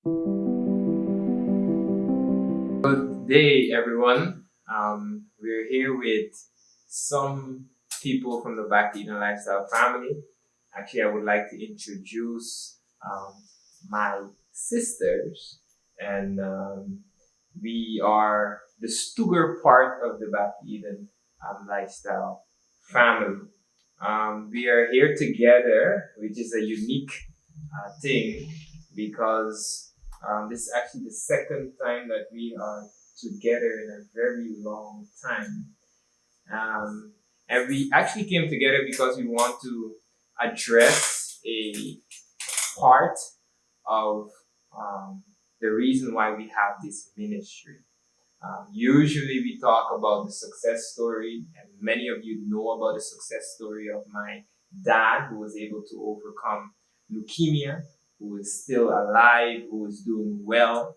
Good day, everyone. We're here with some people from the Back to Eden Lifestyle family. Actually, I would like to introduce my sisters, and we are the Stuger part of the Back to Eden Lifestyle family. We are here together, which is a unique thing because this is actually the second time that we are together in a very long time. And we actually came together because we want to address a part of the reason why we have this ministry. Usually, we talk about the success story, and many of you know about the success story of my dad who was able to overcome leukemia, who is still alive, who is doing well.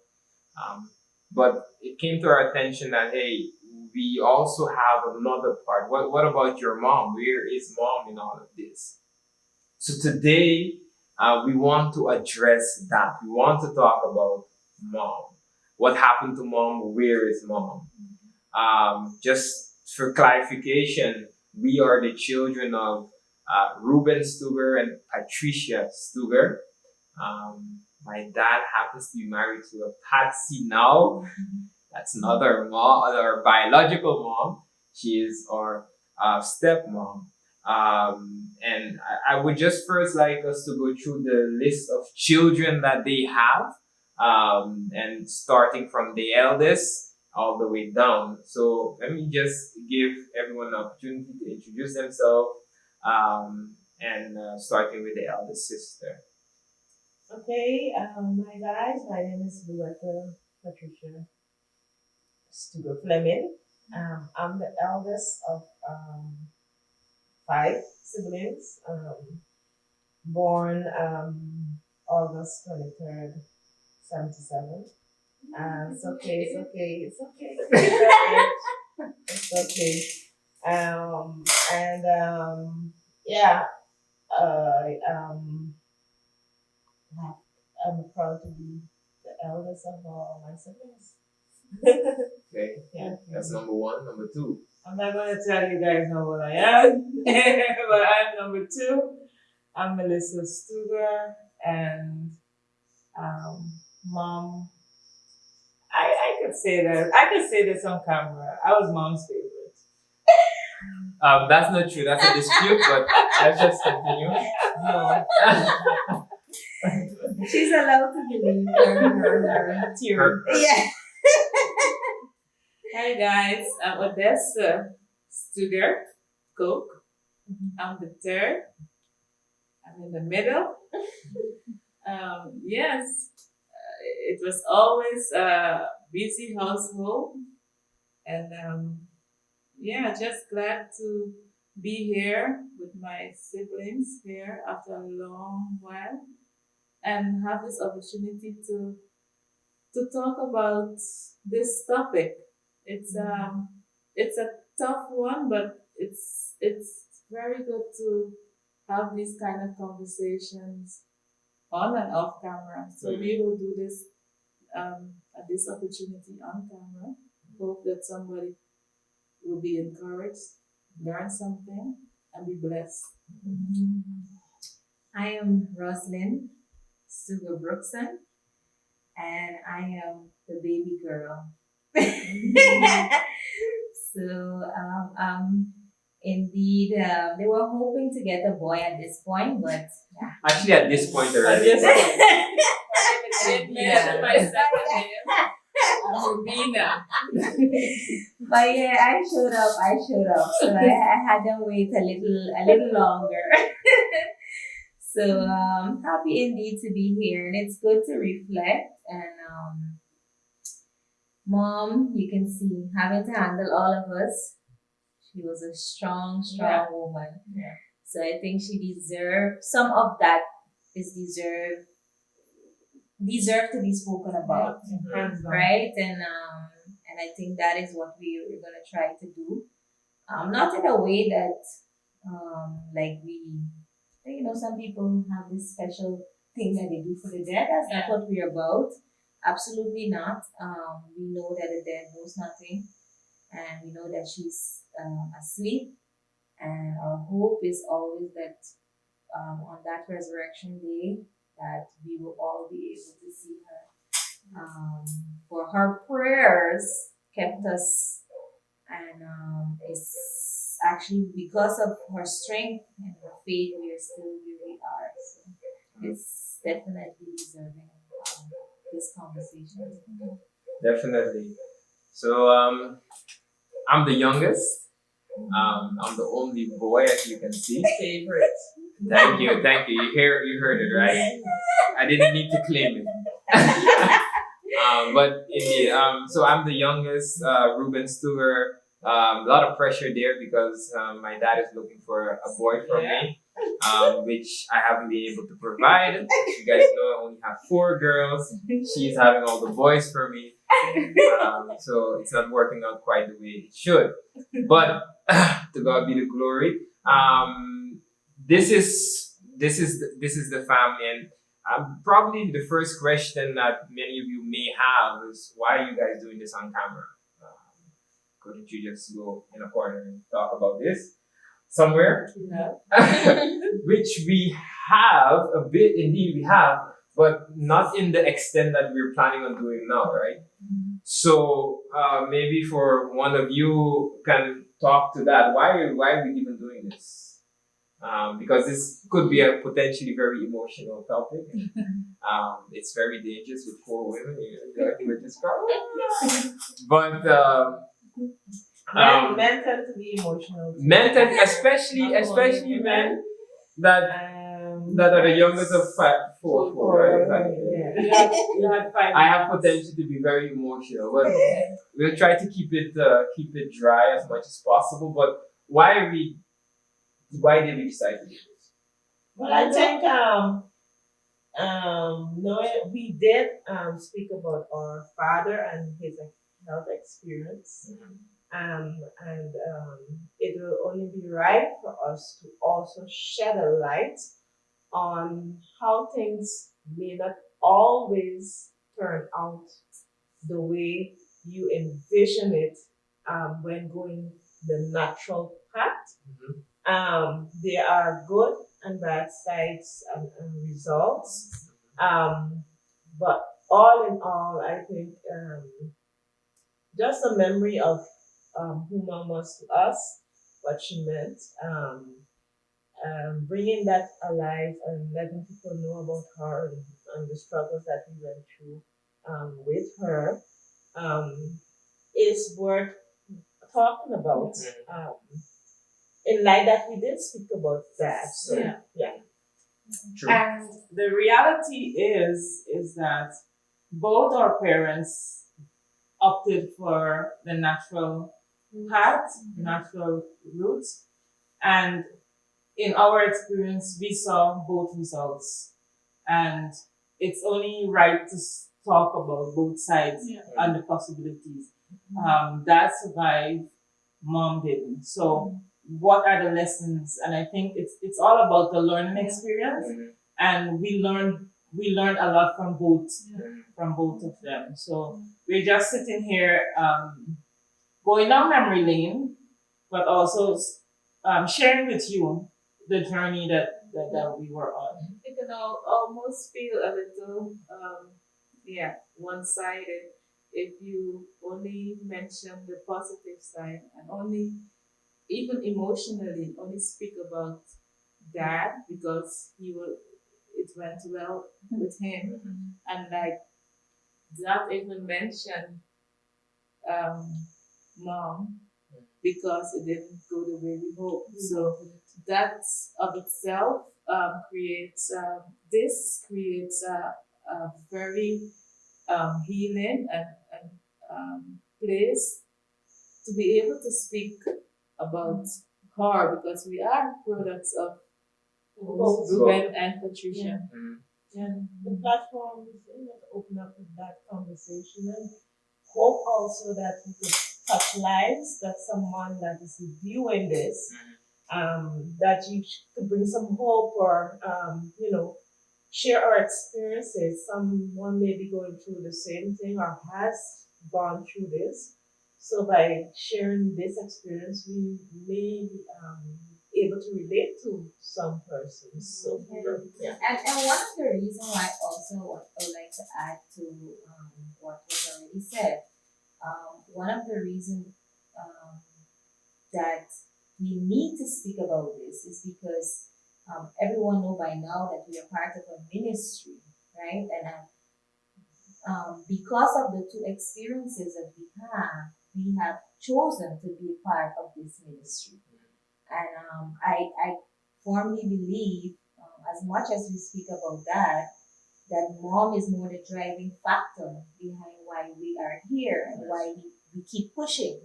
But it came to our attention that, hey, we also have another part. What about your mom? Where is mom in all of this? So today, we want to address that. We want to talk about mom. What happened to mom? Where is mom? Just for clarification, we are the children of Ruben Stuger and Patricia Stuger. My dad happens to be married to a Patsy now. That's not our mom, our biological mom. She is our stepmom. And I would just first like us to go through the list of children that they have, and starting from the eldest all the way down. So let me just give everyone an opportunity to introduce themselves, and starting with the eldest sister. Okay, hi guys, my name is Luetta Patricia Stuber Fleming. I'm the eldest of five siblings, born August 23rd, 77. It's okay. And yeah, I'm proud to be the eldest of all my siblings. Okay, Yeah. that's number one. Number two. I'm not going to tell you guys how old I am, but I'm number two. I'm Melissa Stuger, and um, mom. I could say that. I could say this on camera. I was mom's favorite. That's not true. That's a dispute, but let's just continue. No. She's allowed to believe her theory. Yeah. Hi guys, I'm Odessa Stuger Cook. I'm the third. I'm in the middle. Yes, it was always a busy household, and yeah, just glad to be here with my siblings here after a long while and have this opportunity to talk about this topic. It's a tough one, but it's very good to have these kind of conversations on and off camera. So we will do this at this opportunity on camera. Hope that somebody will be encouraged, learn something, and be blessed. I am Roslyn Sugar Brookson, and I am the baby girl. So, indeed, they were hoping to get a boy at this point, but yeah. Actually, at this point already. At this point. I didn't mention my second name. I'm Rubina. But yeah, I showed up. So I had them wait a little longer. So happy indeed to be here, and it's good to reflect. And mom, you can see having to handle all of us. She was a strong woman. Yeah. So I think she deserved some of that is deserve to be spoken about, Hands down. right? And I think that is what we're gonna try to do. Not in a way that like we, some people have this special thing that they do for the dead. That's not what we're about. Absolutely not. We know that the dead knows nothing, and we know that she's asleep. And our hope is always that on that resurrection day, that we will all be able to see her. For her prayers kept us, and it's actually because of her strength and her faith we are still where we are. So it's definitely deserving of this conversation. Definitely. So I'm the youngest. I'm the only boy, as you can see. Favorite. Thank you, thank you. You heard it right. I didn't need to claim it. But indeed, so I'm the youngest. Ruben Stewart. A lot of pressure there because my dad is looking for a boy for me, which I haven't been able to provide. You guys know I only have 4 girls. She's having all the boys for me, so it's not working out quite the way it should. But to God be the glory. This is the family, and probably the first question that many of you may have is, why are you guys doing this on camera? Couldn't you just go in a corner and talk about this somewhere? Yeah. Which we have a bit, indeed we have, but not in the extent that we're planning on doing now, right? So maybe for one of you can talk to that. Why are we even doing this? Because this could be a potentially very emotional topic. It's very dangerous with 4 women. You were just but Men tend to be emotional. men tend, especially men that are the youngest of 4, right? Yeah. You had 5. I have potential to be very emotional, but we'll try to keep it dry as much as possible. But why did we decide to do this? Well, I think no, we did speak about our father and his health experience, and it will only be right for us to also shed a light on how things may not always turn out the way you envision it when going the natural path. There are good and bad sides and results. But all in all, I think just a memory of who mom was to us, what she meant, bringing that alive and letting people know about her and the struggles that we went through with her is worth talking about. In light that we did speak about that. So, yeah. True. And the reality is that both our parents opted for the natural path, natural route, and in our experience, we saw both results, and it's only right to talk about both sides and the possibilities. Dad survived, mom didn't. So what are the lessons? And I think it's all about the learning experience, and we learned a lot from both of them. So we're just sitting here going down memory lane, but also sharing with you the journey that we were on. You can almost feel a little one-sided if you only mention the positive side and only, even emotionally, only speak about dad because it went well with him, and like not even mention mom because it didn't go the way we hoped. So that of itself creates a very healing and place to be able to speak about her, because we are products of Ruben and Patricia. And the platform is to open up that conversation and hope also that we could touch lives, that someone that is viewing this, that you could bring some hope or, share our experiences. Someone may be going through the same thing or has gone through this. So by sharing this experience, we may able to relate to some persons. So yeah. And one of the reasons why also what I would like to add to what was already said, one of the reasons um, that we need to speak about this is because everyone know by now that we are part of a ministry, right? And because of the two experiences that we have chosen to be a part of this ministry. And I firmly believe, as much as we speak about that, that mom is more the driving factor behind why we are here and why we keep pushing.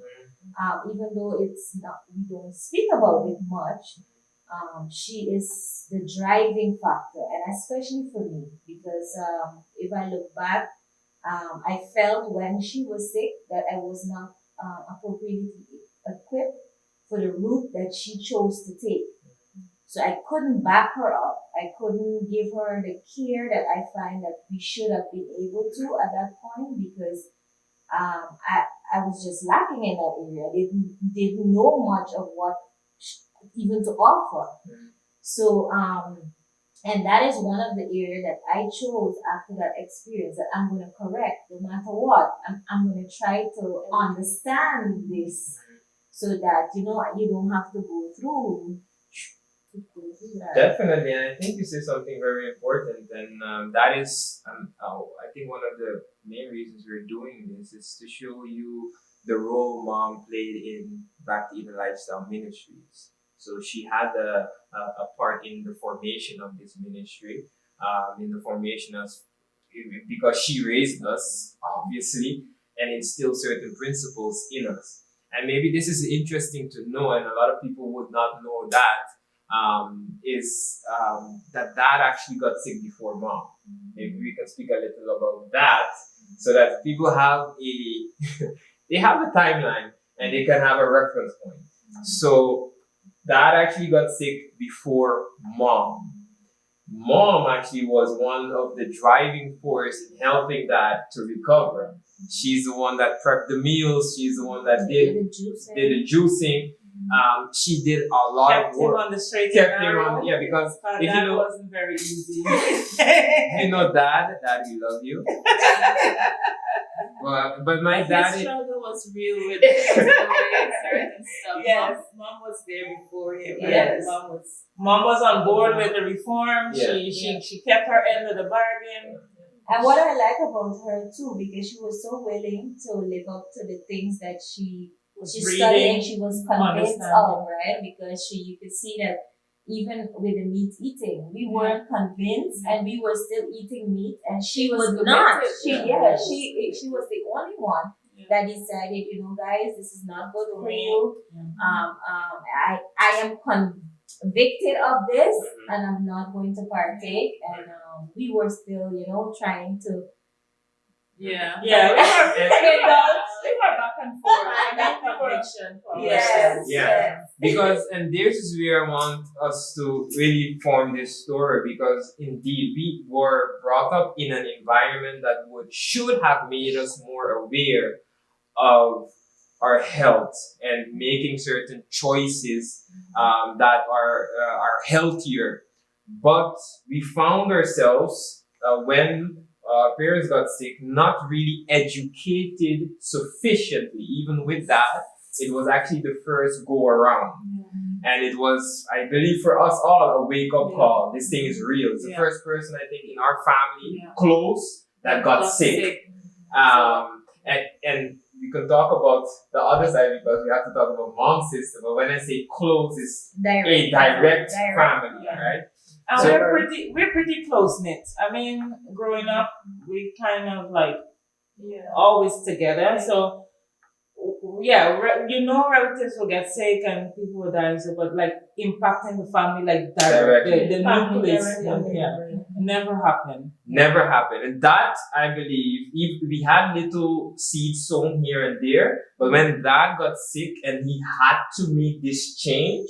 Even though it's not, we don't speak about it much, she is the driving factor, and especially for me, because if I look back, I felt when she was sick that I was not appropriately equipped for the route that she chose to take. So I couldn't back her up. I couldn't give her the care that I find that we should have been able to at that point, because I was just lacking in that area. I didn't know much of what even to offer. So and that is one of the areas that I chose after that experience that I'm going to correct no matter what. I'm going to try to understand this so that you don't have to go through that. Definitely, and I think you said something very important, and that is, I think one of the main reasons we're doing this is to show you the role mom played in Back to Eden Lifestyle Ministries. So she had a part in the formation of this ministry, in the formation of, because she raised us, obviously, and instilled certain principles in us. And maybe this is interesting to know, and a lot of people would not know that, is that dad actually got sick before mom. Maybe we can speak a little about that, so that people have they have a timeline and they can have a reference point. So dad actually got sick before mom. Mom actually was one of the driving force in helping dad to recover. She's the one that prepped the meals. She's the one that did the juicing. She did a lot Kept of work. him on the straight Kept and him narrow. on, yeah, because if that you know, wasn't very easy. dad, we love you. But my His dad, struggle was real with certain stuff. Yes. Mom was there before him. Yes. Mom was on board with the reform. Yeah. She kept her end of the bargain. And what I like about her too, because she was so willing to live up to the things that she studied, she was convinced of, right? Because you could see that even with the meat eating, we weren't convinced, and we were still eating meat, and she was not. She was the only one that decided, guys, this is not good for you. I am convicted of this, and I'm not going to partake. And we were still, trying to. Yeah. Yeah, we were back and forth. yeah. Because, and this is where I want us to really form this story, because indeed we were brought up in an environment that should have made us more aware of our health and making certain choices that are healthier. But we found ourselves when parents got sick, not really educated sufficiently. Even with that, it was actually the first go around. And it was, I believe, for us all, a wake up call. This thing is real. It's the first person, I think, in our family, close, that got sick. And we can talk about the other side, because we have to talk about mom's sister. But when I say close, it's a direct family, right? And So- we're pretty close knit. I mean, growing up, we kind of always together. So relatives will get sick and people will die. So, but impacting the family Directly. the nucleus, never happened. Never happened. And that, I believe, if we had little seeds sown here and there, but when dad got sick and he had to make this change,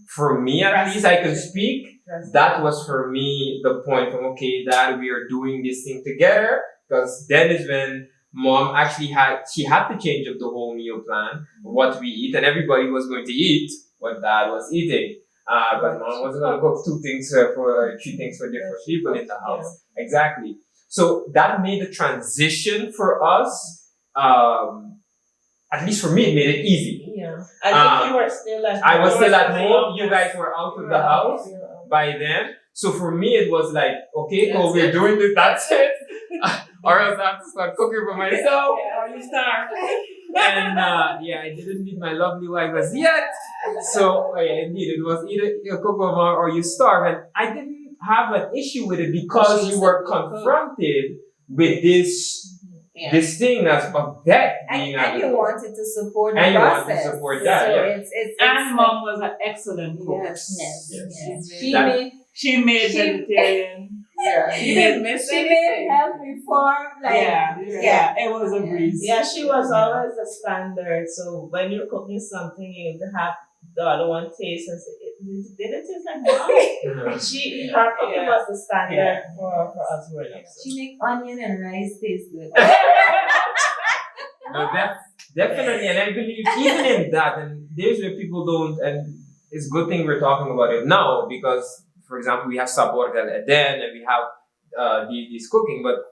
for me at least, I can speak, that was for me the point from, okay, Dad, we are doing this thing together. Because then is when mom actually she had to change up the whole meal plan, what we eat, and everybody was going to eat what Dad was eating. But mom wasn't going to cook three things for different people in the house. Exactly. So that made the transition for us, at least for me, it made it easy. Yeah. I think you were still at home. I was still at home. You guys were out of the house by then. So for me, it was like, okay, cool, we're doing this, that's it. Or else I have to start cooking for myself. Or you starve. And I didn't meet my lovely wife as yet. So indeed, it was either you cook or you starve. And I didn't have an issue with it because you were confronted with this thing that's of death being and you wanted to support the and process. you wanted to support that. So Yeah. And mom was an excellent cook. Yes. She made vegetarian. Yeah. She didn't miss She anything. made healthy form. It was a breeze. Yeah, she was always the standard. So when you're cooking something, you have the other one taste and say, did it taste like mom? Her cooking was the standard for us growing up. She make onion and rice taste good. No, definitely, and I believe even in that, and there's where people don't, and it's a good thing we're talking about it now because, for example, we have Sabor del Eden and we have these cooking, but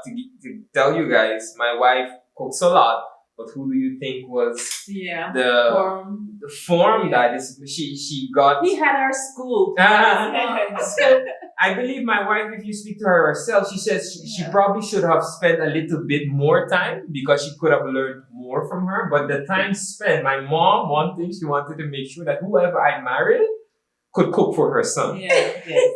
to tell you guys, my wife cooks a lot, but who do you think was the form that is she got? We had our school. So I believe my wife, if you speak to her herself, she says she probably should have spent a little bit more time because she could have learned more from her. But the time spent, my mom, one thing she wanted to make sure that whoever I married could cook for her son.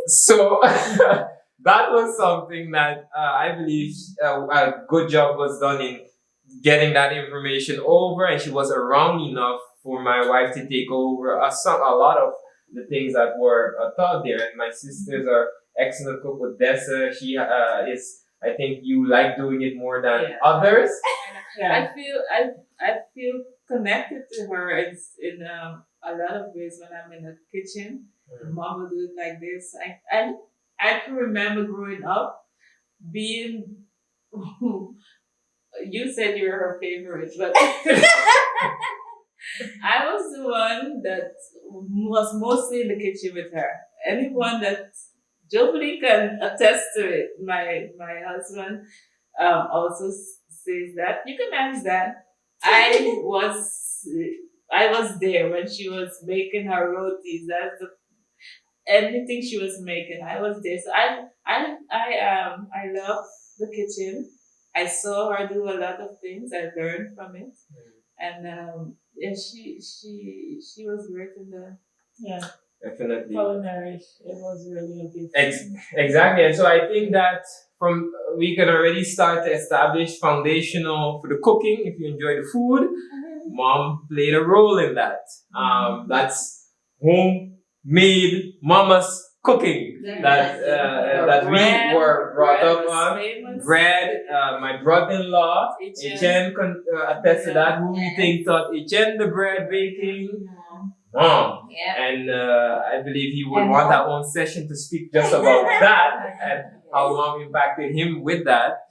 So that was something that I believe a good job was done in getting that information over, and she was around enough for my wife to take over a lot of the things that were taught there. And my sisters are excellent cook. With Dessa, she is. I think you like doing it more than others. I feel connected to her in a lot of ways when I'm in the kitchen. Mom will do it like this. I can remember growing up being. You said you were her favorite, but I was the one that was mostly in the kitchen with her. Anyone that Joplin can attest to it. My husband also says that you can manage that. I was there when she was making her rotis. Anything she was making, I was there. So I love the kitchen. I saw her do a lot of things. I learned from it, and she was great in the definitely culinary. It was really a gift. Exactly, and so I think that we can already start to establish foundational for the cooking. If you enjoy the food, mom played a role in that. That's homemade mama's cooking that we were brought up on. Bread, my brother-in-law, Etienne can attest to that. Who we think taught Etienne the bread baking? Mom. And I believe he would want our own session to speak just about that and how mom impacted him with that.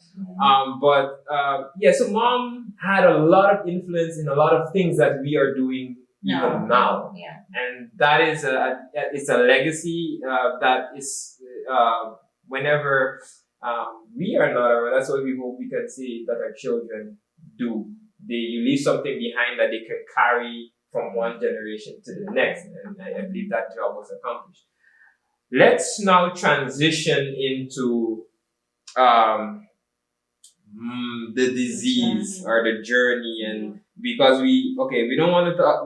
So mom had a lot of influence in a lot of things that we are doing even now. And that is it's a legacy that is whenever we are not around, that's what we hope we can see that our children do. You leave something behind that they can carry from one generation to the next, and I believe that job was accomplished. Let's now transition into the disease or the journey, and because we don't want to talk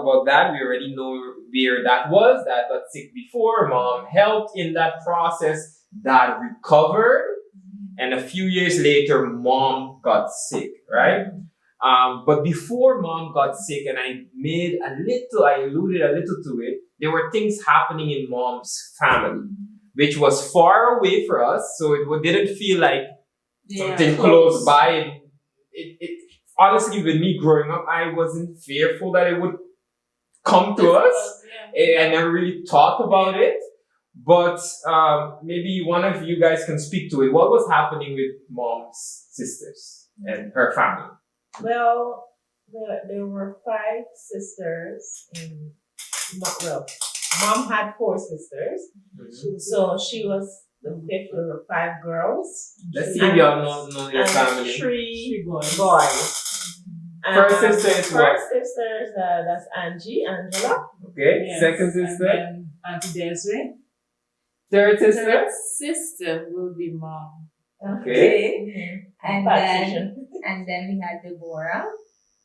about that. We already know where that was. That got sick before. Mom helped in that process. Dad recovered, and a few years later, mom got sick. Right. But before mom got sick, and I alluded a little to it. There were things happening in mom's family, which was far away for us, so it didn't feel like something close by. It honestly, with me growing up, I wasn't fearful that it would come to us. I never really thought about it. But maybe one of you guys can speak to it. What was happening with mom's sisters and her family? Well, there were five sisters, and well, mom had four sisters, so she was the fifth. There were five girls. Let's see if y'all know your and family. three boys. First sister is what? First sister is that's Angela. Okay. Yes. Second sister. And then Auntie Desiree. Third sister. Third sister will be mom. Okay. And then we had Deborah.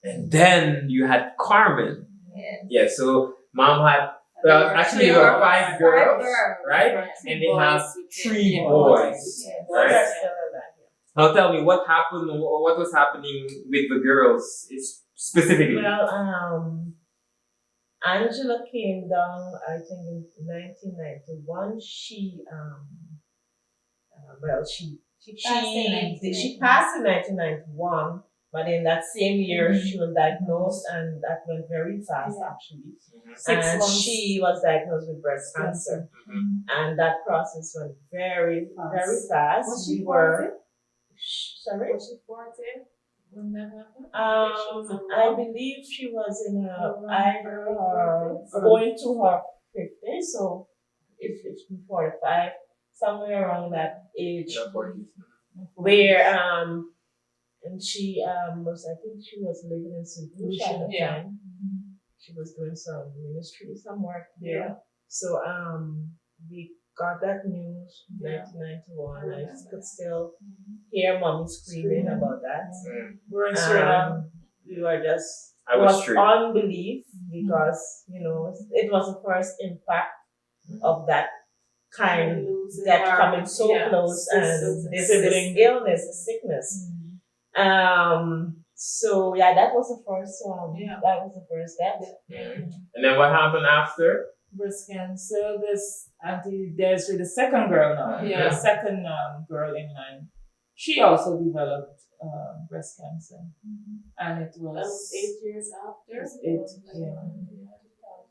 And then you had Carmen. Yes. Yeah. So mom had. Well, actually, there were five girls, right? And they have three boys. Yes. Those are Right. still alive. Now tell me what happened. What was happening with the girls specifically? Well, Angela came down, I think, in 1991. She passed in 1991, but in that same year she was diagnosed, and that went very fast actually. And she was diagnosed with breast cancer, and that process went very fast. Was she Sorry. Was she 40 when that happened? I believe she was in her either her going to her 50s, so if it's 45, somewhere around that age, where and she was, I think she was living in St. Lucia at the time. She was doing some ministry, some work there. So we got that news 1991. I could still hear mommy screaming about that. We're in Suriname. We were just I was unbelief because it was the first impact of that kind that coming so close and this illness, this sickness. So that was the first that was the first death. And then what happened after? Breast cancer. This Auntie Desiree, the second girl now, the second girl in line, she also developed breast cancer, and it was 8 years after.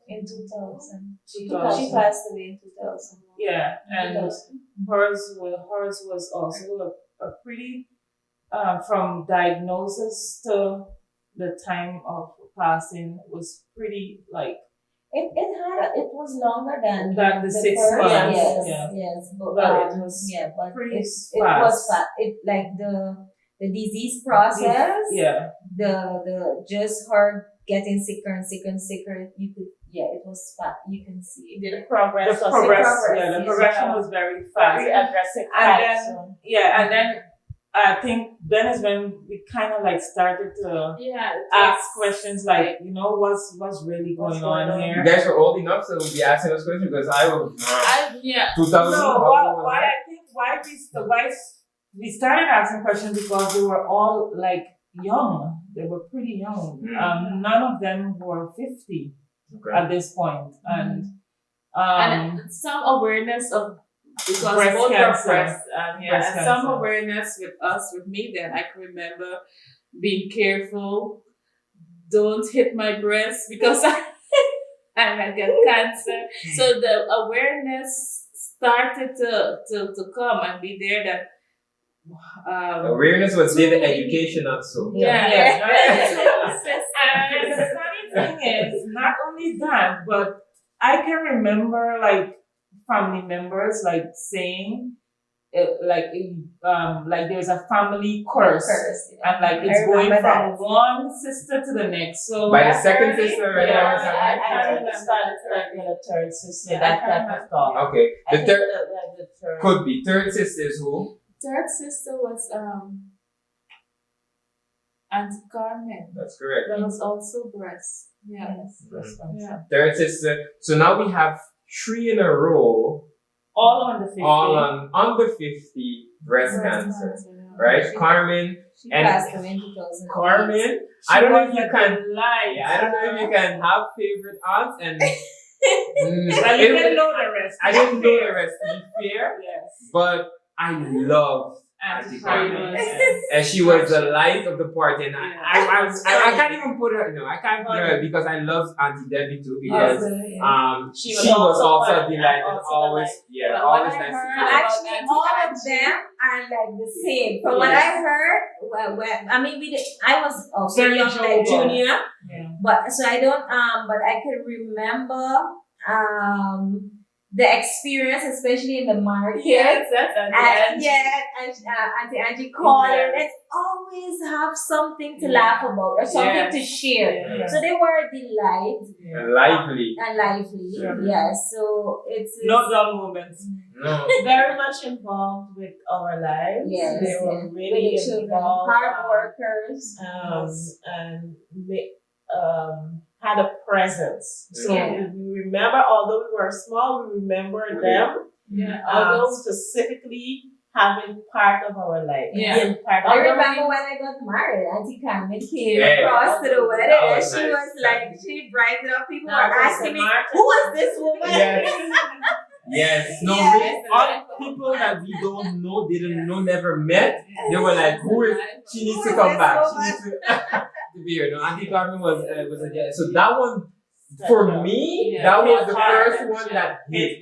In 2000. She 2000. passed away in 2000. Yeah, and hers was also a pretty from diagnosis to the time of passing was pretty like. It was longer than the 6 first, months. Yes, but it was but pretty it fast. was fast. It like the disease process. The just her getting sicker and sicker and sicker. You could it was fast. You can see The progress. The progression was very fast. Very aggressive. And then I think then is when we kind of like started to ask questions like, what's really going on here? You guys were old enough to be asking those questions because I was 2000. No, why we started asking questions because they were all like young. They were pretty young. None of them were 50 at this point, and some awareness of. Because breast both cancer. were breast, Breast and some cancer. awareness with me then. I can remember being careful, don't hit my breast because I might get cancer. So the awareness started to come and be there that awareness was there, the education also. And the funny thing is, not only that, but I can remember like family members like saying like there's a family curse. And like it's going from one sister to the next. So by the second sister, I started with the third sister. That type of talk. Okay, the third The third. could be third sister is who? third sister was Auntie Carmen. That's correct. That was also breast. Yes. Third sister. So now we have 3 in a row, all on the 50. all on under 50 breast cancer, right? Carmen She and passed away in 2000. Carmen. I don't know if you can lie. I don't know if you can have favorite aunts and. But you didn't know the rest. I didn't know the rest to be fair, Yes. but I loved Auntie Carmen. Carmen. And she was the light of the party. And I can't even put her, no, I can't put her because I love Auntie Debbie too because she was also a delight and always, always nice to But actually, all of them are like the same. From what I heard, I mean, I was also Very young, like jovial. junior, Yeah. but so I don't, but I can remember, the experience, especially in the market. Yes, that's Auntie Angie. Auntie Angie calling. Let's always have something to laugh about or something to share. Yeah. So they were a delight and lively. and lively. Yeah. Yes, so it's No dull moments. No. Very much involved with our lives. Yes, They were yes. really With the children, involved. hard workers. And had a presence. So Yeah. we remember, although we were small, we remember them Yeah. specifically having part of our life. Yeah. Being part of I our remember when I got married, Auntie Carmen came Yeah. across to the wedding That and was she nice. was like, she brightened up. People That were was asking me, smart. who was this woman? Yes. Yes. No, Yes. all people that we don't know, didn't know, never met, they were like, who is, she needs to come back. She needs to, to be here. No, Auntie Carmen was a, so that one, for me, that was the first one that hit.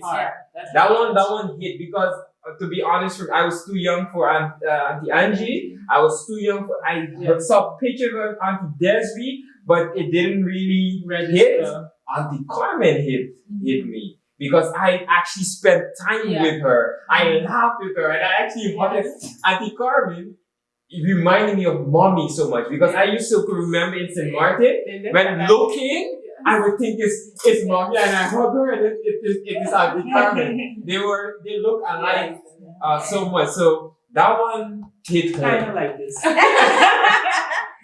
That one hit because to be honest, I was too young for Auntie Angie. I was too young for. I saw pictures of Auntie Desiree, but it didn't really hit. Auntie Carmen hit me because I actually spent time with her. I laughed with her, and I actually hugged Auntie Carmen. It reminded me of mommy so much because I used to remember in St. Martin when looking. I would think it's mommy and I hug her and it is Auntie Carmen. They look alike so much. So that one hit home. Kind of like this.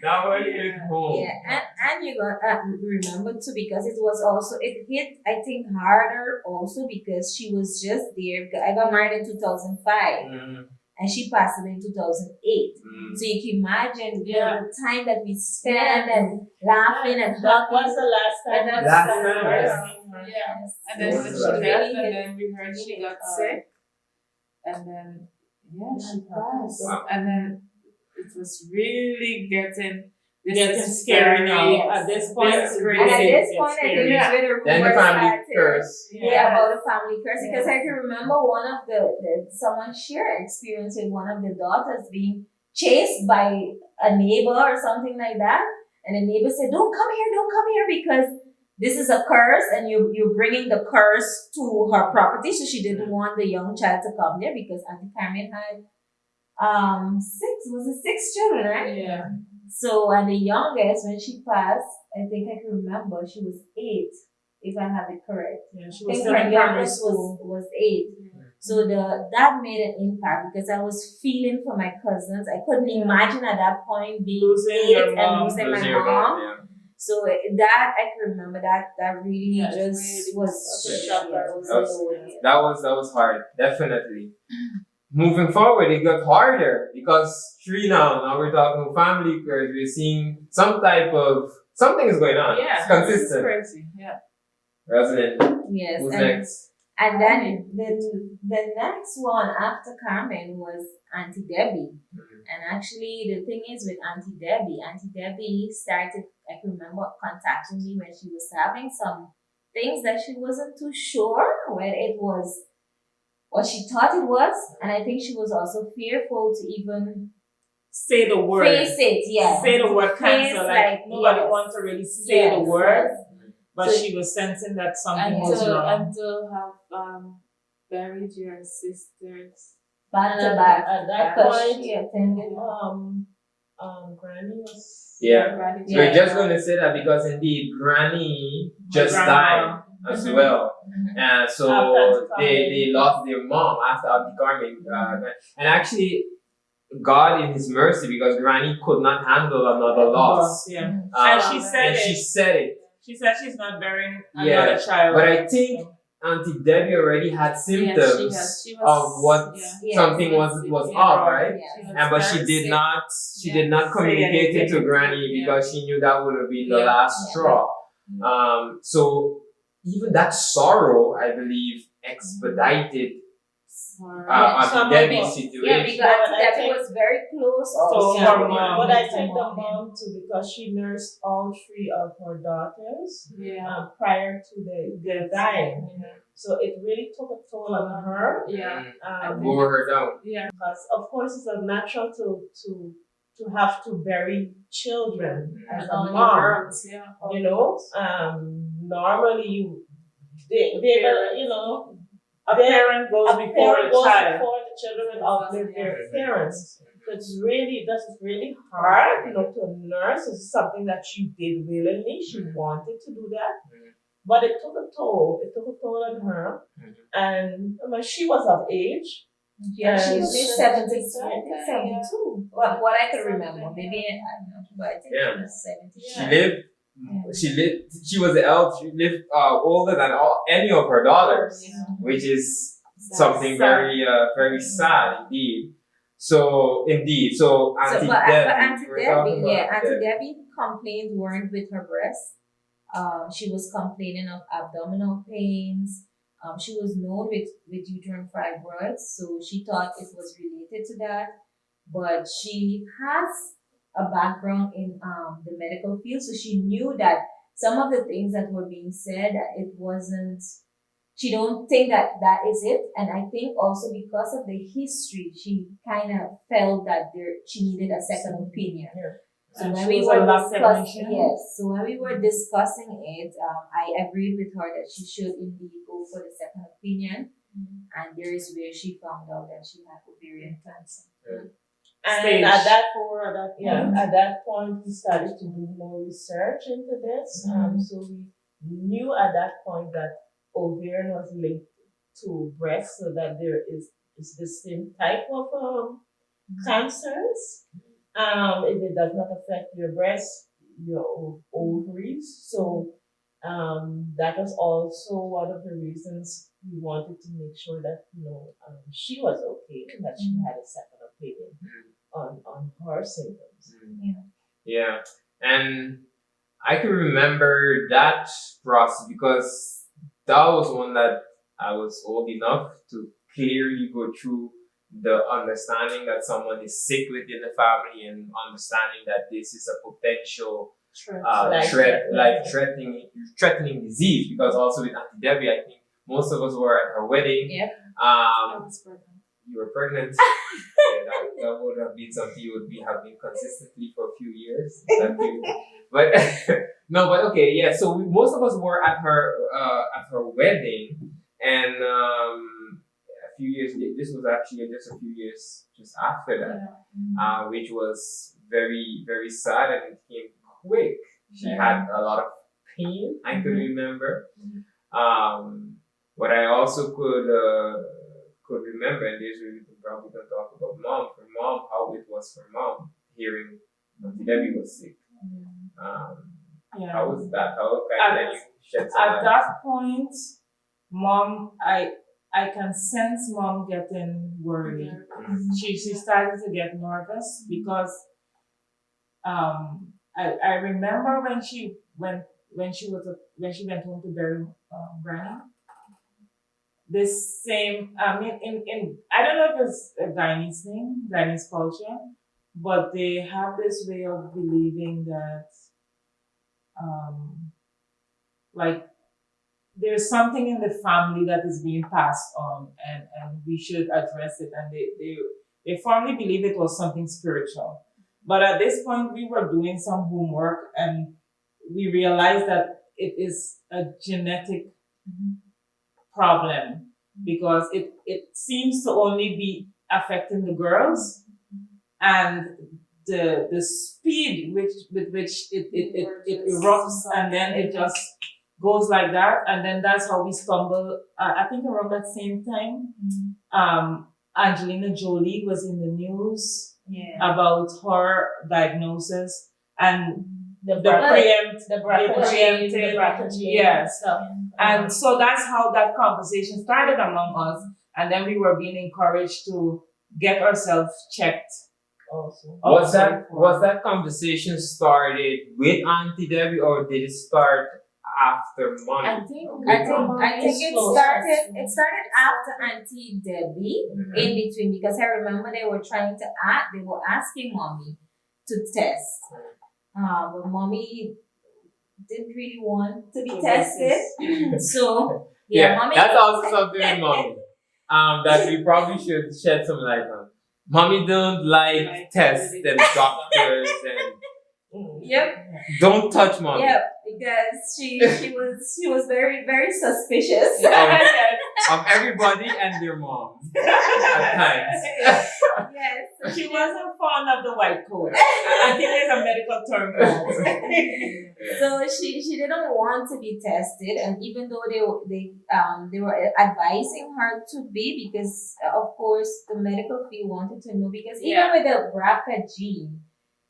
That one hit home. Yeah, and you got remember too because it hit I think harder also because she was just there. I got married in 2005. And she passed away in 2008. So you can imagine the time that we spent and laughing and That hugging. was the last time. Last time. Yeah. And then Yes. when she So left, really and then we heard she got sick. And then, she passed. Wow. And then it was really getting Scary now. Yes. At this point, This is it's crazy. And at really this gets point, I think scary. it's been a rumor Then the family started. curse. Yeah, about the family curse. Because I can remember one of someone shared experience with one of the daughters being chased by a neighbor or something like that. And the neighbor said, don't come here, because this is a curse and you're bringing the curse to her property. So she didn't want the young child to come there because Auntie Carmen had six children, right? Yeah. So, and the youngest, when she passed, I think I can remember, she was 8, if I have it correct. Yeah, she I was think still her in primary youngest school. was 8. So that made an impact because I was feeling for my cousins. I couldn't imagine at that point being Losing 8 your and mom. losing my Losing your mom. yeah. So that I can remember that really Yeah, it just really was was a yeah, shocker. it was That was hard, definitely. Moving forward, it got harder because now we're talking family curse. We're seeing something is going on. Yeah. It's consistent. This is crazy. Yeah. Rosalind, yes. who's and, next? and then the next one after Carmen was Auntie Debbie. And actually, the thing is with Auntie Debbie started, I can remember, contacting me when she was having some things that she wasn't too sure whether it was what she thought it was. And I think she was also fearful to even Say the word. face it. Yeah. Say the word Face, cancer. Like nobody yes. wants to really say the Yes, word. yes. But So- she was sensing that something And was wrong. to have buried your sisters. Back And to at back. that Because point, she attended. Granny was. Yeah. Granny Yeah. We're just going to say that because indeed, Granny just died as well. And so After they lost their mom after Auntie Carmen. And actually, God in His mercy, because Granny could not handle another loss. Yeah. And she said and it. she said it. She said she's not burying Yeah, another child. But I think Auntie Debbie already had symptoms She was, of what Yeah. something was off, right? Yeah. But she did not communicate it to Granny because she knew that would have been the last straw. So even that sorrow, I believe, expedited her. Auntie Debbie's Yeah, situation. because Auntie Debbie was very close So, also. for with but I the think the mom. mom too, because she nursed all three of her daughters Yeah. prior to their dying. Yeah. So it really took a toll on her. Yeah. Wore her down. Yeah. Because of course it's unnatural to have to bury children as a All the mom. girls, yeah. You know, normally they you know, A parent goes before parent the goes child. before the children outlive their parents. So it's really, this is really hard, you know, to nurse. It's something that she did willingly. She wanted to do that. But it took a toll. It took a toll on her. And she was of age. Yeah, she was And 72. I think 72. Well, what I can remember. Maybe I don't know, but I think she was 72. She was the eldest. She lived older than any of her daughters, which is something very very sad indeed. So Auntie But Auntie we're talking Debbie, about Auntie Debbie complaints weren't with her breast. She was complaining of abdominal pains. She was known with uterine fibroids, so she thought it was related to that. But she has a background in the medical field, so she knew that some of the things that were being said, it wasn't. She don't think that is it, and I think also because of the history, she kind of felt that she needed a second opinion. So And when she we was were a lab discussing, technician. yes, so when we were discussing it, I agreed with her that she should indeed go for the second opinion, and there is where she found out that she had ovarian cancer. And Stage at that 4, at that point we started to do more research into this. So we knew at that point that ovarian was linked to breast, so that there is the same type of cancers. If it does not affect your breast, your ovaries. So that was also one of the reasons we wanted to make sure that she was okay and that she had a second opinion on her symptoms. Yeah, and I can remember that process because that was one that I was old enough to clearly go through the understanding that someone is sick within the family and understanding that this is a potential threatening disease. Because also with Auntie Debbie, I think most of us were at her wedding. Yep. I was pregnant. You were pregnant. Yeah, that would have been something you would have been consistently for a few years. But no, but okay, yeah. So most of us were at her wedding, and a few years. This was actually just a few years just after that, which was very very sad, and it came quick. She had a lot of pain. I could remember. What I also could remember, and this we could probably can talk about mom. For mom, how it was for mom hearing Auntie Debbie was sick. How was that? How can you shed some At light? that point, mom, I can sense mom getting worried. She started to get nervous because I remember when she went home to bury Granny. This same, I mean, in I don't know if it's a Guyanese thing, Guyanese culture, but they have this way of believing that, like, there's something in the family that is being passed on, and we should address it. And they firmly believe it was something spiritual. But at this point, we were doing some homework, and we realized that it is a genetic problem because it seems to only be affecting the girls, and the speed with which it erupts, and then it just goes like that, and then that's how we stumble. I think around that same time, Angelina Jolie was in the news about her diagnosis and the preemptive, yes. And so that's how that conversation started among us. And then we were being encouraged to get ourselves checked. Was that conversation started with Auntie Debbie, or did it start after mommy? I think I think it close. started after Auntie Debbie in between because I remember they were asking mommy to test. But mommy didn't really want to be tested. So mommy that's also something with mommy. That we probably should shed some light on. Mommy don't like tests and doctors and Yep. don't touch mommy. Yep, because she was very, very suspicious. Of everybody and their mom at times. Yes. She wasn't fond of the white coat. I think there's a medical term for it. So she didn't want to be tested, and even though they were advising her to be, because of course the medical field wanted to know, because even with the BRCA gene,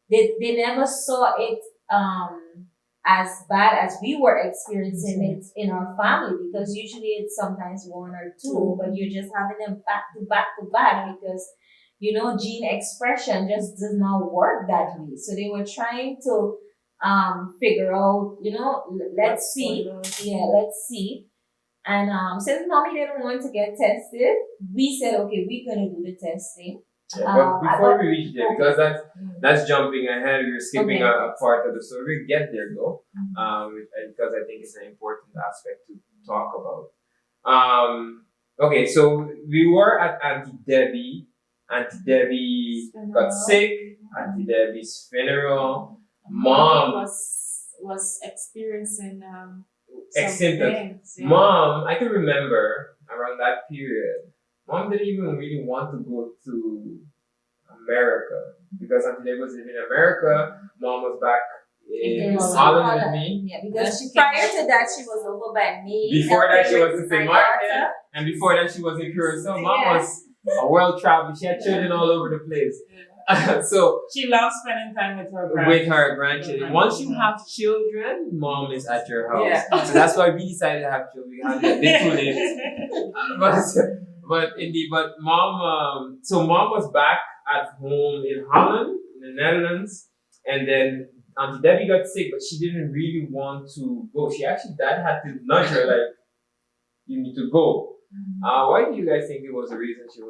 they never saw it as bad as we were experiencing it in our family, because usually it's sometimes one or two, but you're just having them back to back to back because gene expression just does not work that way. So they were trying to figure out, let's see. Yeah, let's see. And since mommy didn't want to get tested, we said, okay, we're gonna do the testing. Yeah, but before we reach there, because that's jumping ahead, we're skipping a part of the story. We get there though, because I think it's an important aspect to talk about. Okay, so we were at Auntie Debbie. Auntie Debbie got sick. Auntie Debbie's funeral. Mom was experiencing symptoms. Mom, I can remember around that period. Mom didn't even really want to go to America because Auntie Debbie was living in America. Mom was back in Holland with me. Yeah, because prior to that she was over by me. Before that she was in St. Martin, and before that she was in Curacao. Mom was a world traveler. She had children all over the place. So she loves spending time with her grandchildren. Once you have children, mom is at your house. So that's why we decided to have children. We had a little late. But mom, so mom was back at home in Holland, in the Netherlands, and then Auntie Debbie got sick, but she didn't really want to go. Dad had to nudge her like, you need to go. Why do you guys think it was the reason she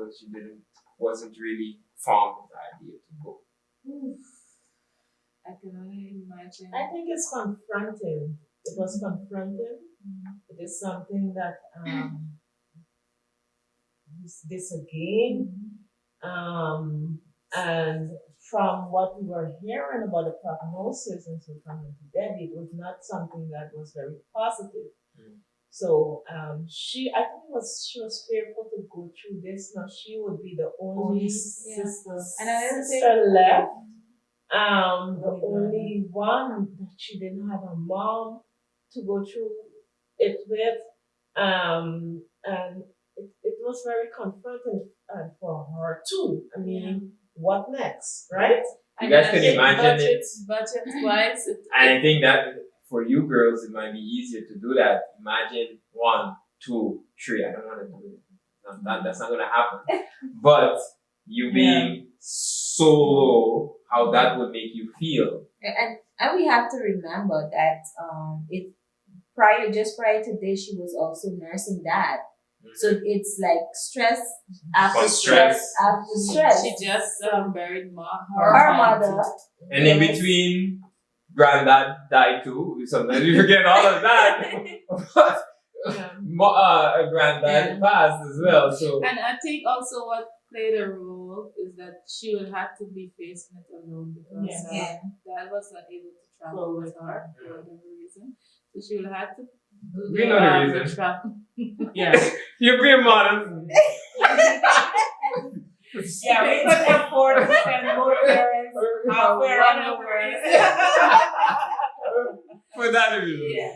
wasn't really fond of the idea to go? I can only imagine. I think it's confronting. It was confronting. It is something that this again. And from what we were hearing about the prognosis and so from Auntie Debbie, it was not something that was very positive. So I think she was fearful to go through this. Now she would be the only sister left. The only one that she didn't have a mom to go through it with. And it was very confronting for her too. I mean, what next, right? You guys can imagine it. Budget wise, I think that for you girls, it might be easier to do that. Imagine 1, 2, 3. I don't want to do it. That's not going to happen. But you being so low, how that would make you feel. And we have to remember that prior to this, she was also nursing dad. So it's like stress after stress after stress. She just buried her mother. And in between, granddad died too. Sometimes we forget all of that. But granddad passed as well. So and I think also what played a role is that she would have to be facing it alone because dad was not able to travel with her for whatever reason. So she would have to do the reason. Yes, you're being modest. We couldn't afford to send both parents halfway around the world. For that reason. Yeah.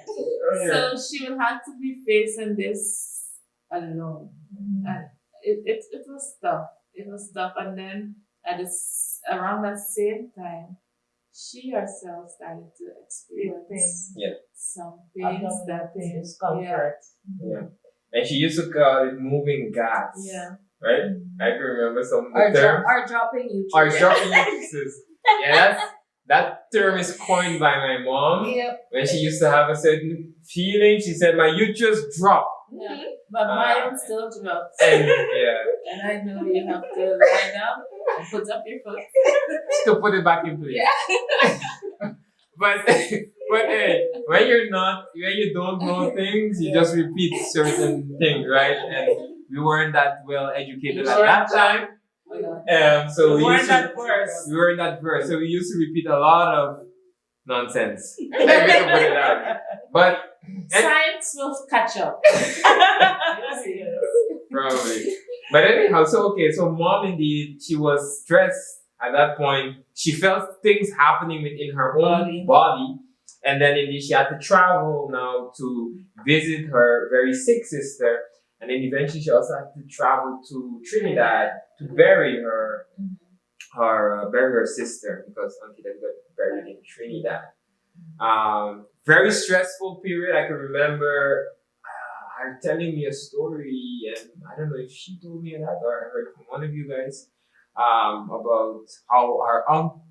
So she would have to be facing this alone. And it was tough. It was tough. And then around that same time, she herself started to experience some pains discomfort. Yeah. And she used to call it moving gas. Yeah. Right? I can remember some of Or the terms. dropping uterus. Or dropping uteruses. Yes. That term is coined by my mom. Yep. When she used to have a certain feeling, she said, "My uterus drop." Yeah. But mine still drops. And yeah, And I know you have to line up and put up your foot. to put it back in place. but hey, when you don't know things, you just repeat certain things, right? And we weren't that well educated at that time. So we weren't that versed. So we used to repeat a lot of nonsense. Like we can put it out. But Science will catch up. probably. But anyhow, so mom indeed, she was stressed at that point. She felt things happening within her own body. And then indeed she had to travel now to visit her very sick sister. And then eventually she also had to travel to Trinidad to bury her sister, because Auntie Deb got buried in Trinidad. Very stressful period. I can remember her telling me a story, and I don't know if she told me that or I heard from one of you guys, about how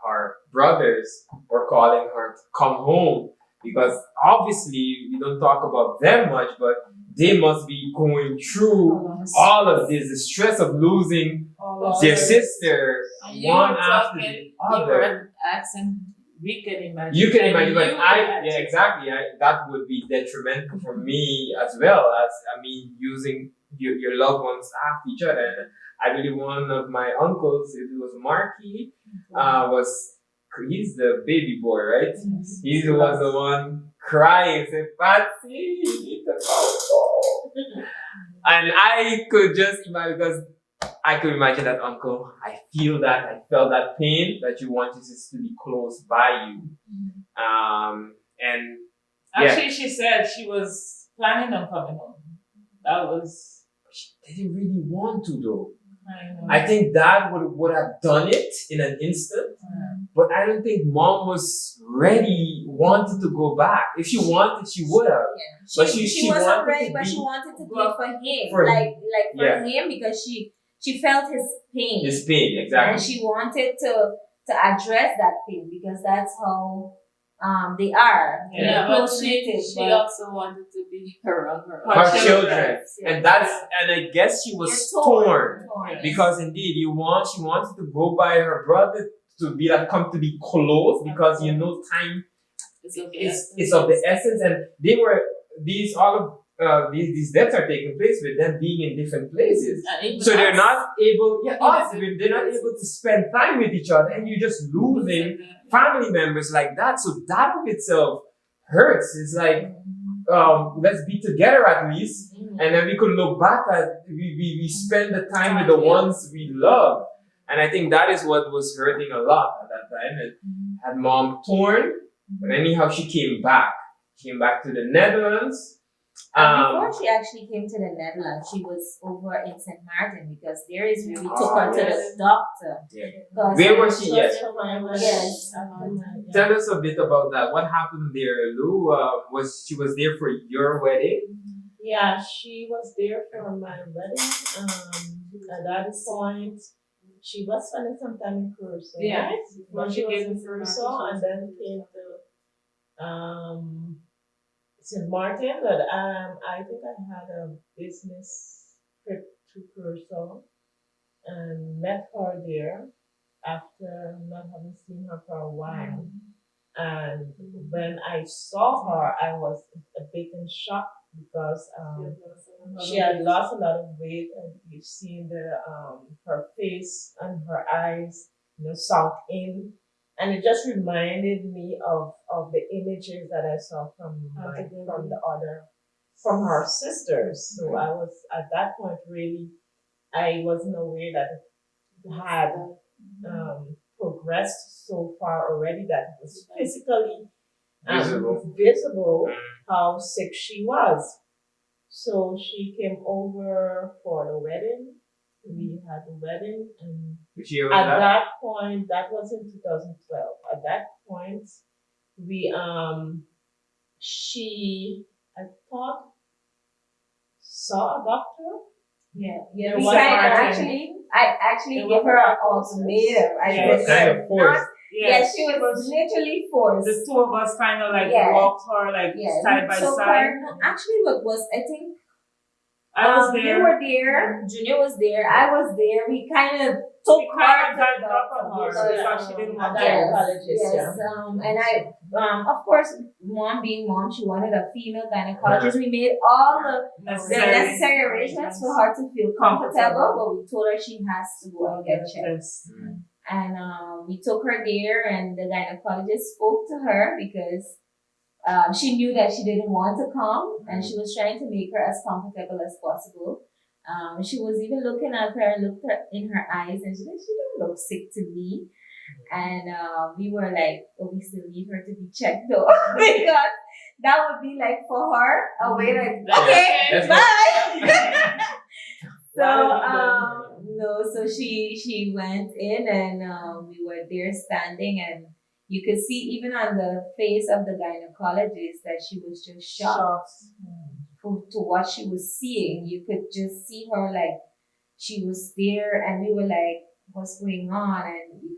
her brothers were calling her to come home, because obviously we don't talk about them much, but they must be going through all of this, the stress of losing their sister one after the other. You were asking, we can imagine. You can imagine, but exactly. That would be detrimental for me as well, as using your loved ones after each other. And I believe one of my uncles, it was Marky, he's the baby boy, right? He was the one crying, saying, "Patsy, you need to go." And I could just imagine, because I could imagine that uncle. I felt that pain that you want your sister to be close by you. And actually, she said she was planning on coming home. She didn't really want to though. I know. I think dad would have done it in an instant, but I don't think mom was wanted to go back. If she wanted, she would have. Yeah. But she wasn't ready, but she wanted to do it for him, for him, because she felt his pain. His pain, exactly. And she wanted to address that pain, because that's how they are. Yeah, but she also wanted to be around her children. And I guess she was torn. Because indeed she wanted to go by her brother to be close, because time is of the essence, and these deaths are taking place with them being in different places. So they're not able to spend time with each other, and you're just losing family members like that. So that of itself hurts. It's like, let's be together at least, and then we could look back at we spend the time with the ones we love. And I think that is what was hurting a lot at that time. And had mom torn, but anyhow she came back to the Netherlands. Before she actually came to the Netherlands, she was over in St. Martin, because there is where we took her to the doctor. Yeah. Where was she? Yes. Tell us a bit about that. What happened there, Lou? She was there for your wedding? Yeah, she was there for my wedding. At that point, she was spending some time in Curacao. Yeah. Right? When she was in Curacao, and then came to St. Martin, but I think I had a business trip to Curacao and met her there after not having seen her for a while. And when I saw her, I was a bit in shock, because she had lost a lot of weight, and you've seen her face and her eyes, sunk in. And it just reminded me of the images that I saw from her sisters. So I was at that point I wasn't aware that it had progressed so far already, that it was physically visible how sick she was. So she came over for the wedding. We had a wedding, and that point, that was in 2012. At that point, I thought, saw a doctor. Yeah. I actually gave her an ultimatum. I said, Yes, she was literally forced. The two of us kind of like Yes. walked her like Yes, side we by took side. her. No, actually, what was I think I was you there. were there. Junior was there. I was there. We kind of took We her kind of to got the up doctor on her because, because she didn't want a to. gynecologist, yes. And I, of course, mom being mom, she wanted a female gynecologist. We made all the necessary arrangements for her to feel comfortable, but we told her she has to go and get checked. And we took her there, and the gynecologist spoke to her because she knew that she didn't want to come, and she was trying to make her as comfortable as possible. She was even looking at her, looked her in her eyes, and she said, "She don't look sick to me." And we were like, "Oh, we still need her to be checked though," because that would be like for her a way like, okay, bye. So no, so she went in, and we were there standing, and you could see even on the face of the gynecologist that she was just shocked to what she was seeing. You could just see her like she was there, and we were like, "What's going on?" And you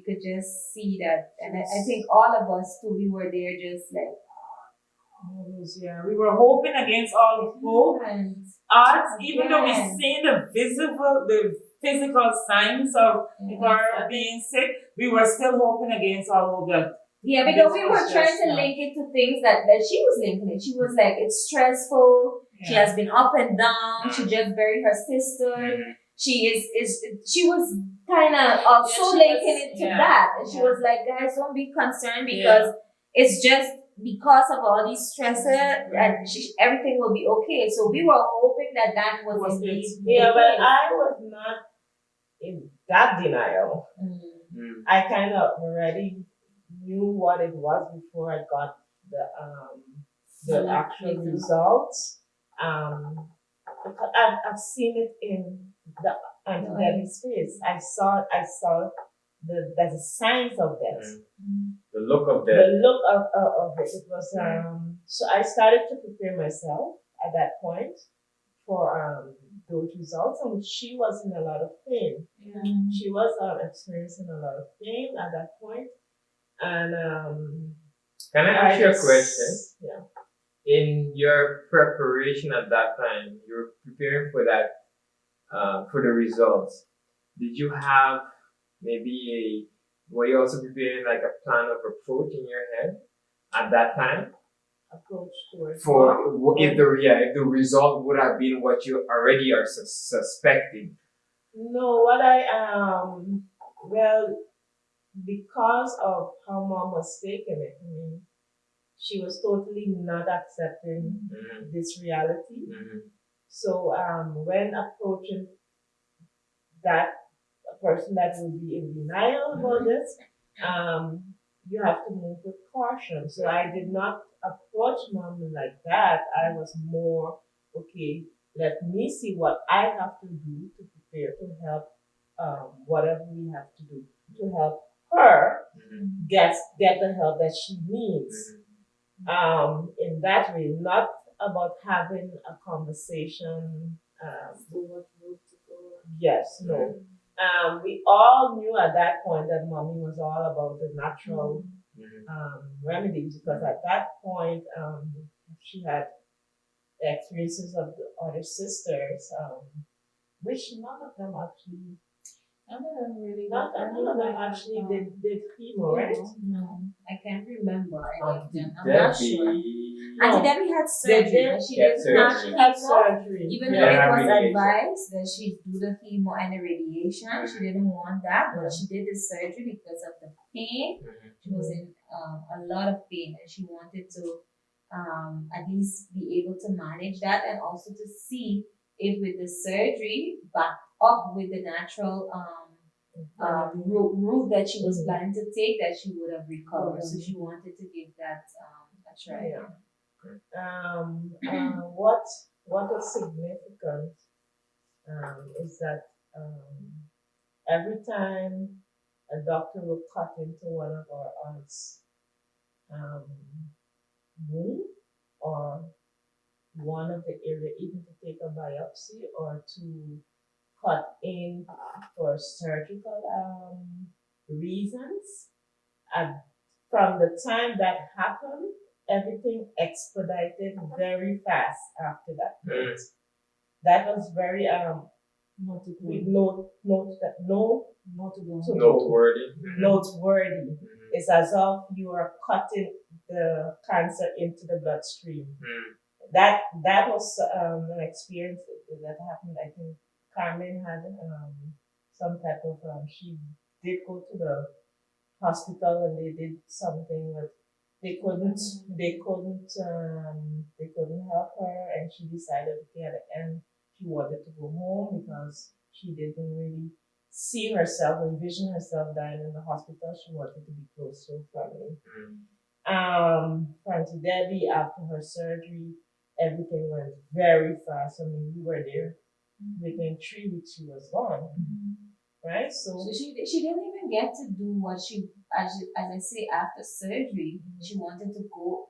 could just see that, and I think all of us too, we were there just like. Yeah, we were hoping against all hope, odds, even though we seen the physical signs of her being sick, we were still hoping against all hope that. Yeah, because we were trying to link it to things that she was linking it. She was like, it's stressful. Yeah. She has been up and down. She just buried her sister. She she was kind of also linking it to that. And she was like, guys, don't be concerned because it's just because of all these stresses and everything will be okay. So we were hoping that was indeed yeah, but I was not in that denial. I kind of already knew what it was before I got the actual results. Because I've seen it in the Debbie's face. I saw the signs of death. The look of death. The look of it. It was so I started to prepare myself at that point for those results, and she was in a lot of pain. Yeah. She was experiencing a lot of pain at that point. And can I ask you a question? Yeah. In your preparation at that time, you were preparing for that, for the results. Did you have were you also preparing like a plan of approach in your head at that time? Approach towards if the result would have been what you already are suspecting? No, what I well, because of how mom was taking it, I mean, she was totally not accepting this reality. So when approaching that person that will be in denial about this, you have to move with caution. So I did not approach mom like that. I was more, okay, let me see what I have to do to prepare to help whatever we have to do to help her get the help that she needs. In that way, not about having a conversation. Yes, no. We all knew at that point that mommy was all about the natural remedies because at that point she had experiences of the other sisters, which none of them actually. None of them actually did chemo, right? No, I can't remember. I'm Debbie. not sure. Auntie Debbie had surgery. She didn't have surgery. Even though it was advised that she do the chemo and the radiation, she didn't want that, but she did the surgery because of the pain. She was in a lot of pain, and she wanted to at least be able to manage that, and also to see if with the surgery backed up with the natural route that she was planning to take, that she would have recovered. So she wanted to give that a try. What was significant is that every time a doctor will cut into one of our aunts' womb or one of the area, even to take a biopsy or to cut in for surgical reasons, And from the time that happened, everything expedited very fast after that point. That was very Not to with go. Not to go. Noteworthy. noteworthy. It's as if you are cutting the cancer into the bloodstream. That was an experience that happened. I think Carmen had some type of she did go to the hospital and they did something, but they couldn't help her, and she decided, okay, at the end she wanted to go home because she didn't really see herself, envision herself dying in the hospital. She wanted to be close to her family. Francie Debbie, after her surgery, everything went very fast. I mean, we were there within 3 weeks. She was gone, right? So she didn't even get to do what she, as I say, after surgery, she wanted to go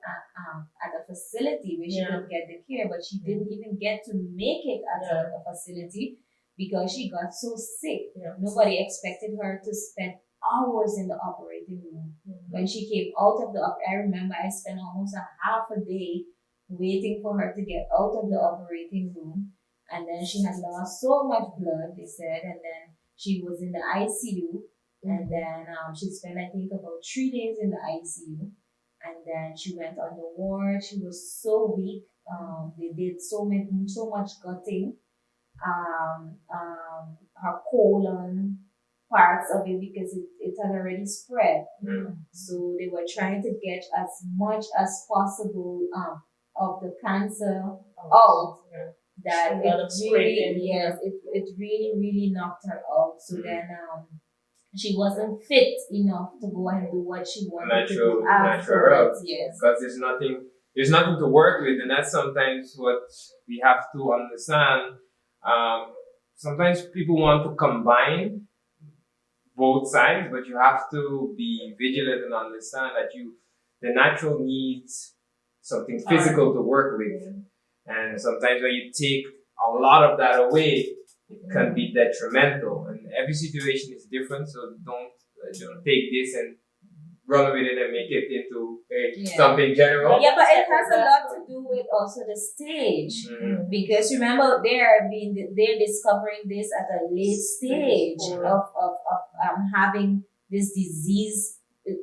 at a facility where she could get the care, but she didn't even get to make it at a facility because she got so sick. Nobody expected her to spend hours in the operating room. When she came out of I remember I spent almost a half a day waiting for her to get out of the operating room. And then she had lost so much blood, they said, and then she was in the ICU. And then she spent, I think, about 3 days in the ICU. And then she went on the ward. She was so weak. They did so much gutting. Her colon, parts of it, because it had already spread. So they were trying to get as much as possible of the cancer out. That it really knocked her out. So then she wasn't fit enough to go and do what she wanted to do afterwards. Yes, because there's nothing to work with, and that's sometimes what we have to understand. Sometimes people want to combine both sides, but you have to be vigilant and understand that the natural needs something physical to work with. And sometimes when you take a lot of that away, it can be detrimental. And every situation is different, so don't take this and run with it and make it into something general. Yeah, but it has a lot to do with also the stage. Because remember, they're discovering this at a late stage of having this disease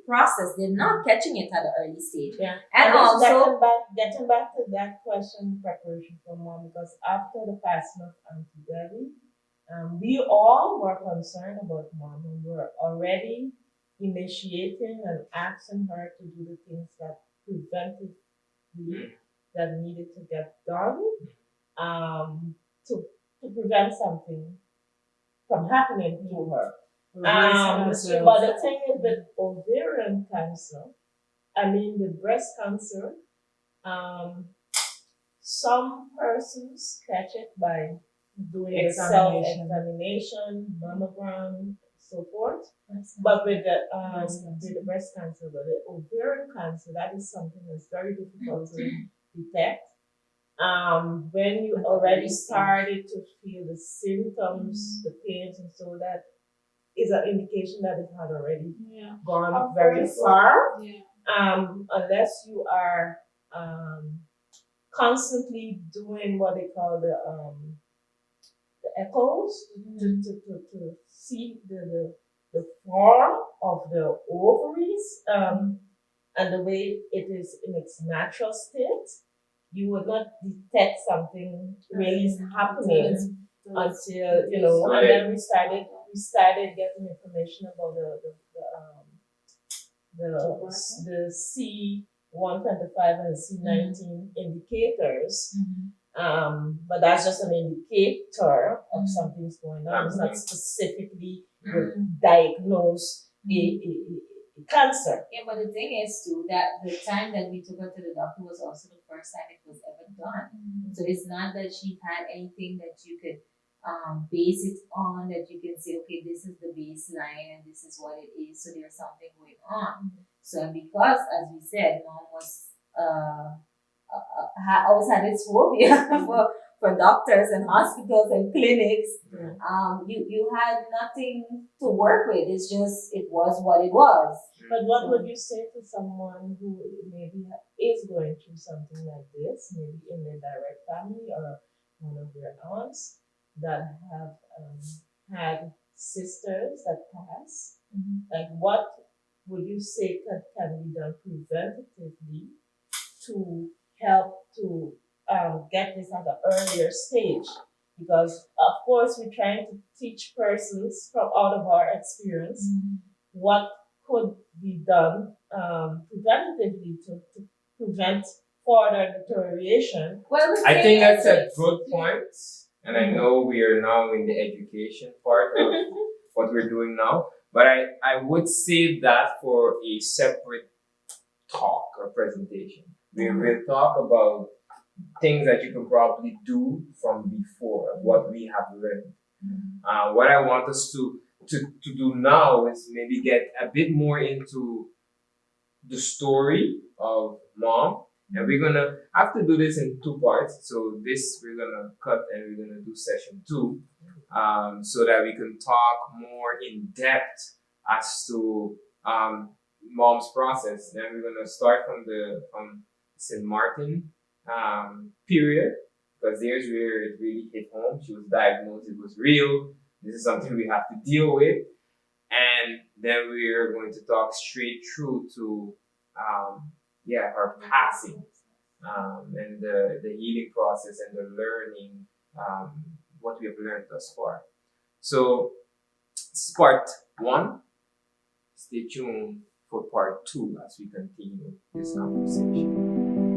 process. They're not catching it at an early stage. And also getting back to that question, preparation for mom, because after the passing of Auntie Debbie, we all were concerned about mom, and we were already initiating and asking her to do the things that preventively that needed to get done to prevent something from happening to her. But the thing is with ovarian cancer, with breast cancer, some persons catch it by doing a self-examination, mammogram, so forth. But with the breast cancer, but the ovarian cancer, that is something that's very difficult to detect. When you already started to feel the symptoms, the pains, and so that is an indication that it had already gone very far. Unless you are constantly doing what they call the echoes to see the form of the ovaries and the way it is in its natural state, you would not detect something really is happening until and then we started getting information about the C125 and C19 indicators. But that's just an indicator of something's going on. It's not specifically diagnose a cancer. Yeah, but the thing is too that the time that we took her to the doctor was also the first time it was ever done. So it's not that she had anything that you could base it on, that you can say, okay, this is the baseline and this is what it is. So there's something going on. So because, as we said, mom was always had this phobia for doctors and hospitals and clinics. Yeah. You had nothing to work with. It was what it was. But what would you say to someone who maybe is going through something like this, maybe in their direct family or one of their aunts that have had sisters that pass? Like, what would you say can be done preventatively to help to get this at an earlier stage? Because, of course, we're trying to teach persons from out of our experience what could be done preventatively to prevent further deterioration. Well, I think that's a good point, and I know we are now in the education part of what we're doing now, but I would save that for a separate talk or presentation. We will talk about things that you can probably do from before, what we have learned. What I want us to do now is maybe get a bit more into the story of mom. And we're gonna have to do this in two parts. So this we're gonna cut and we're gonna do session 2, so that we can talk more in depth as to mom's process. Then we're gonna start from St. Martin period, because there's where it really hit home. She was diagnosed, it was real. This is something we have to deal with. And then we're going to talk straight through to her passing, and the healing process and the learning, what we have learned thus far. So this is part 1. Stay tuned for part 2 as we continue this conversation.